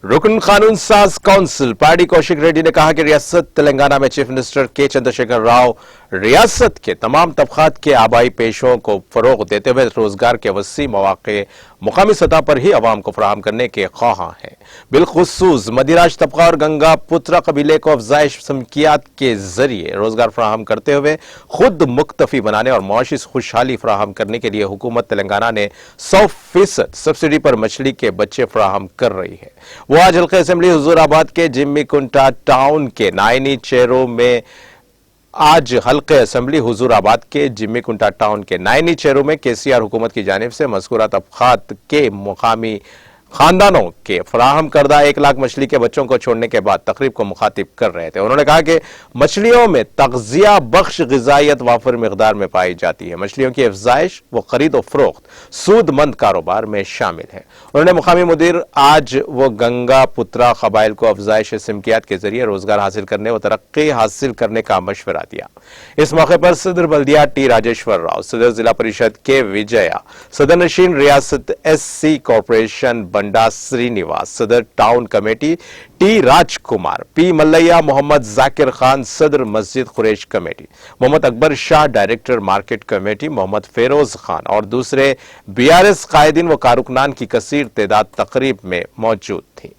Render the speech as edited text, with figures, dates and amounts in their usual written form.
रुकन कानून साज काउंसिल पार्टी कौशिक रेड्डी ने कहा कि रियासत तेलंगाना में चीफ मिनिस्टर के चंद्रशेखर राव रियासत के तमाम तबकात के आबाई पेशों को फरोग देते हुए रोजगार के वसी मौके मुकामी सतह पर ही अवाम को फराहम करने के ख्वाहां हैं। बिलखुसूस मदिराज तबका और गंगा पुत्रा कबीले को अफजाइश समकियात के जरिए रोजगार फराहम करते हुए खुद मुक्तफी बनाने और मुआशी खुशहाली फराहम करने के लिए हुकूमत तेलंगाना ने 100% सब्सिडी पर मछली के बच्चे फराहम कर रही है। वो आज हल्के असेंबली हुजूराबाद के जिम्मी कुंटा टाउन के नाइनी चेरो में केसीआर हुकूमत की जानिब से मज़कूरा तबकात के मुकामी खानदानों के फराहम करदा 1 लाख मछली के बच्चों को छोड़ने के बाद तकरीब को मुखातिब कर रहे थे। उन्होंने कहा कि मछलियों में तग़ज़िया बख्श ग़िज़ाइयत वाफिर मिक़दार में पाई जाती है। मछलियों की अफ़ज़ाइश व ख़रीद व फ़रोख्त सूदमंद कारोबार में शामिल है। उन्होंने मुकामी मुदीर आज वो गंगा पुत्रा क़बाइल को अफ़ज़ाइश सिमकियात के जरिए रोजगार हासिल करने व तरक्की हासिल करने का मशवरा दिया। इस मौके पर सदर बल्दिया टी राजेश्वर राव, सदर जिला परिषद के विजया, सदर नशीन रियासत SC कॉर्पोरेशन बंडा श्रीनिवास, सदर टाउन कमेटी टी राजकुमार, पी मल्लैया, मोहम्मद जाकिर खान, सदर मस्जिद Quraish committee, Mohammad Akbar Shah, director market committee, Mohammad Feroz Khan और दूसरे BRS कायदीन व कारकुनान की कसीर तादाद तकरीब में मौजूद थी।